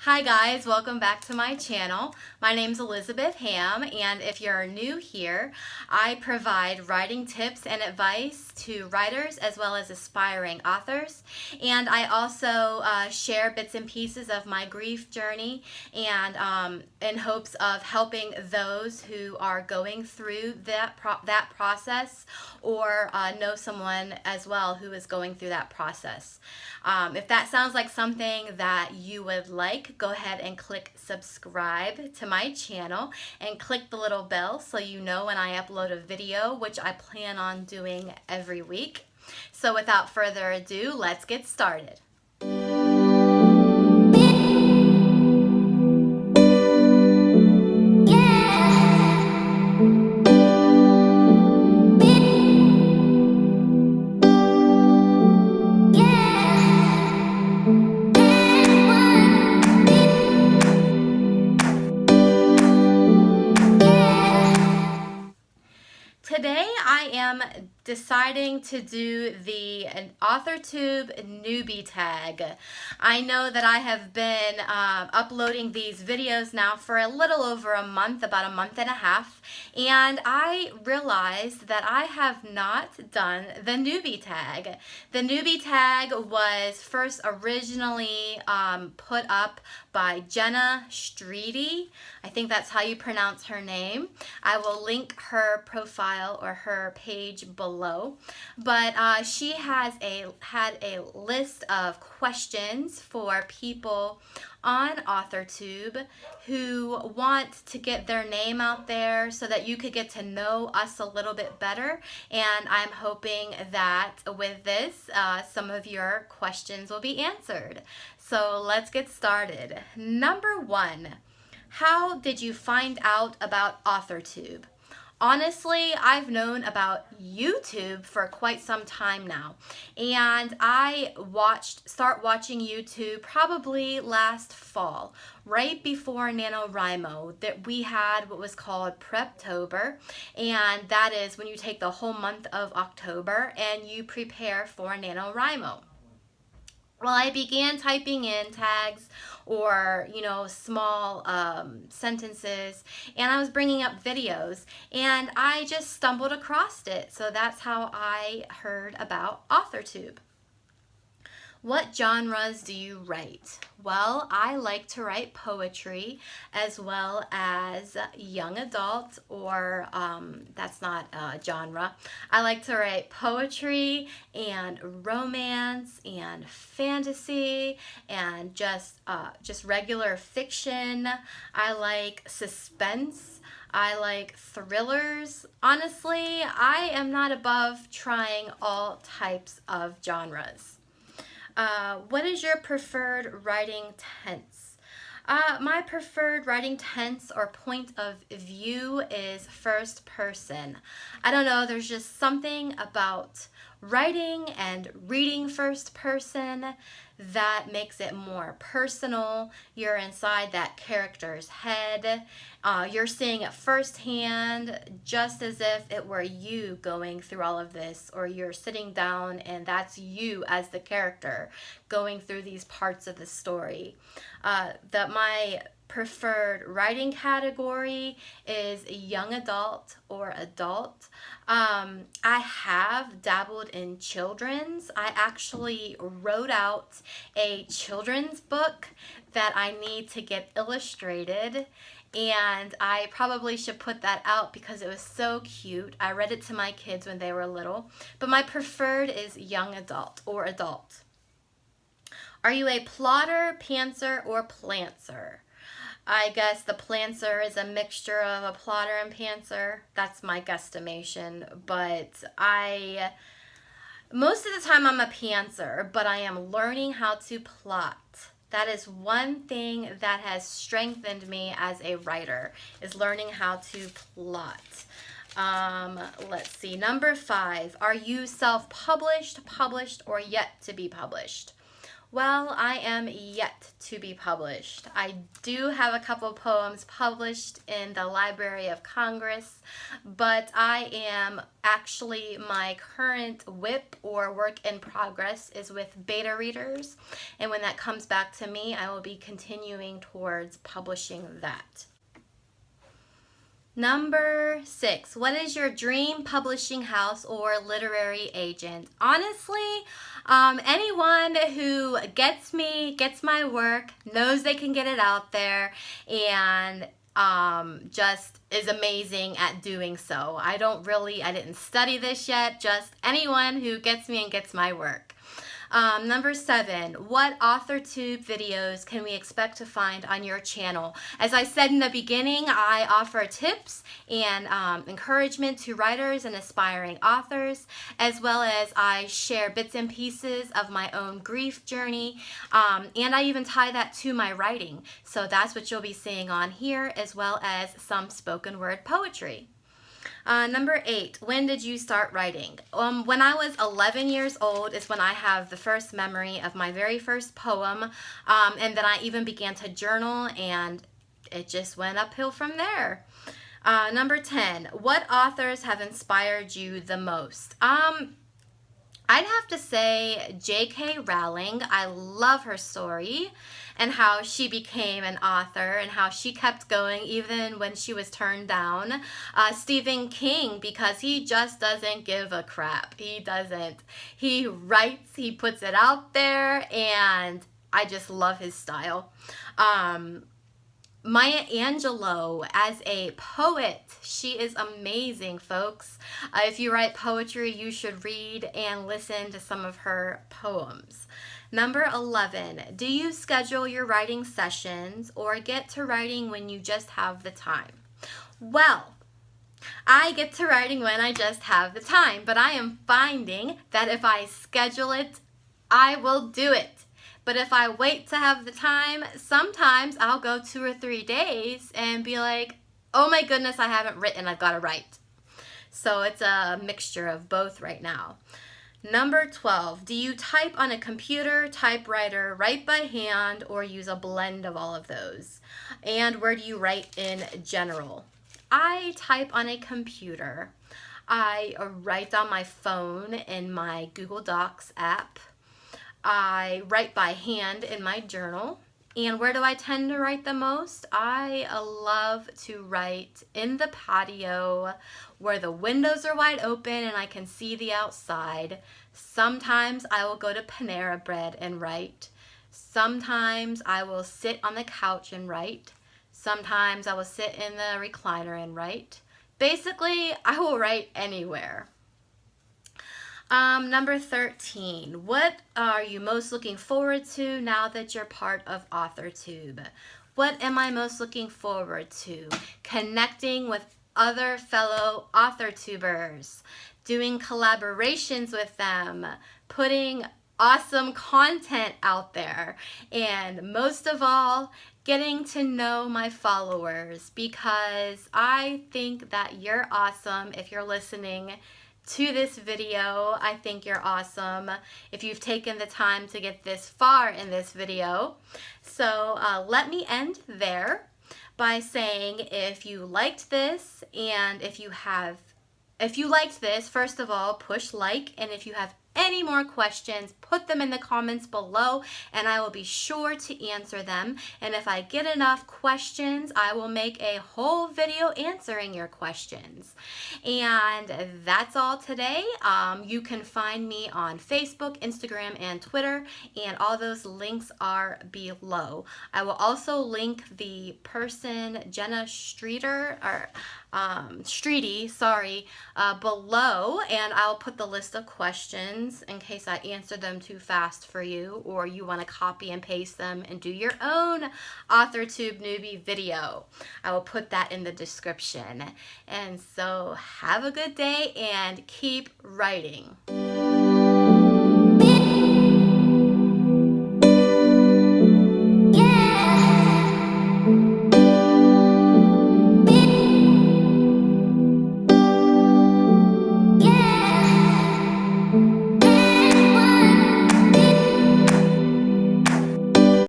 Hi guys, welcome back to my channel. My name's Elizabeth Ham, and if you're new here, I provide writing tips and advice to writers as well as aspiring authors. And I also share bits and pieces of my grief journey and in hopes of helping those who are going through that process or know someone as well who is going through that process. If that sounds like something that you would like, go ahead and click subscribe to my channel and click the little bell so you know when I upload a video, which I plan on doing every week. So without further ado, let's get started. Today I am deciding to do the Authortube Newbie Tag. I know that I have been uploading these videos now for a little over a month, about a month and a half, and I realized that I have not done the Newbie Tag. The Newbie Tag was first originally put up by Jenna Streety. I think that's how you pronounce her name. I will link her profile or her page below, but she has had a list of questions for people on Authortube who want to get their name out there so that you could get to know us a little bit better, and I'm hoping that with this some of your questions will be answered. So let's get started. Number 1, how did you find out about Authortube? Honestly, I've known about YouTube for quite some time now, and I start watching YouTube probably last fall, right before NaNoWriMo, that we had what was called Preptober, and that is when you take the whole month of October and you prepare for NaNoWriMo. Well, I began typing in tags or, small sentences, and I was bringing up videos, and I just stumbled across it. So that's how I heard about Authortube. What genres do you write? Well, I like to write poetry as well as young adult, or that's not a genre. I like to write poetry and romance and fantasy and just regular fiction. I like suspense. I like thrillers. Honestly, I am not above trying all types of genres. What is your preferred writing tense? My preferred writing tense or point of view is first person. I don't know, there's just something about writing and reading first person that makes it more personal. You're inside that character's head. You're seeing it firsthand, just as if it were you going through all of this, or you're sitting down and that's you as the character going through these parts of the story. My preferred writing category is young adult or adult. I have dabbled in children's. I actually wrote out a children's book that I need to get illustrated, and I probably should put that out because it was so cute. I read it to my kids when they were little, but my preferred is young adult or adult. Are you a plotter, pantser, or plantser? I guess the plantser is a mixture of a plotter and pantser. That's my guesstimation, but most of the time I'm a pantser, but I am learning how to plot. That is one thing that has strengthened me as a writer, is learning how to plot. Let's see, number 5, are you self-published, published, or yet to be published? Well, I am yet to be published. I do have a couple poems published in the Library of Congress, but I am actually, my current WIP or work in progress is with beta readers, and when that comes back to me, I will be continuing towards publishing that. Number 6, what is your dream publishing house or literary agent? Honestly, anyone who gets my work, knows they can get it out there, and just is amazing at doing so. I didn't study this yet, just anyone who gets me and gets my work. Number 7, what Authortube videos can we expect to find on your channel? As I said in the beginning, I offer tips and encouragement to writers and aspiring authors, as well as I share bits and pieces of my own grief journey, and I even tie that to my writing. So that's what you'll be seeing on here, as well as some spoken word poetry. Number 8, when did you start writing? When I was 11 years old is when I have the first memory of my very first poem, and then I even began to journal, and it just went uphill from there. Number 10, what authors have inspired you the most? I'd have to say J.K. Rowling. I love her story and how she became an author and how she kept going even when she was turned down. Stephen King, because he just doesn't give a crap. He doesn't. He writes, he puts it out there, and I just love his style. Maya Angelou, as a poet, she is amazing, folks. If you write poetry, you should read and listen to some of her poems. Number 11, do you schedule your writing sessions or get to writing when you just have the time? Well, I get to writing when I just have the time, but I am finding that if I schedule it, I will do it. But if I wait to have the time, sometimes I'll go 2 or 3 days and be like, oh my goodness, I haven't written, I've got to write. So it's a mixture of both right now. Number 12, do you type on a computer, typewriter, write by hand, or use a blend of all of those? And where do you write in general? I type on a computer. I write on my phone in my Google Docs app. I write by hand in my journal. And where do I tend to write the most? I love to write in the patio where the windows are wide open and I can see the outside. Sometimes I will go to Panera Bread and write. Sometimes I will sit on the couch and write. Sometimes I will sit in the recliner and write. Basically, I will write anywhere. Number 13, what are you most looking forward to now that you're part of Authortube? What am I most looking forward to? Connecting with other fellow Authortubers, doing collaborations with them, putting awesome content out there, and most of all, getting to know my followers, because I think that you're awesome if you're listening to this video. I think you're awesome if you've taken the time to get this far in this video. So let me end there by saying, if you liked this, and if you liked this, first of all, push like, and if you have any more questions, put them in the comments below and I will be sure to answer them. And if I get enough questions, I will make a whole video answering your questions. And that's all today. You can find me on Facebook, Instagram, and Twitter, and all those links are below. I will also link the person, Jenna Streety, below, and I'll put the list of questions in case I answer them too fast for you, or you want to copy and paste them and do your own Authortube Newbie video. I will put that in the description. And so have a good day and keep writing.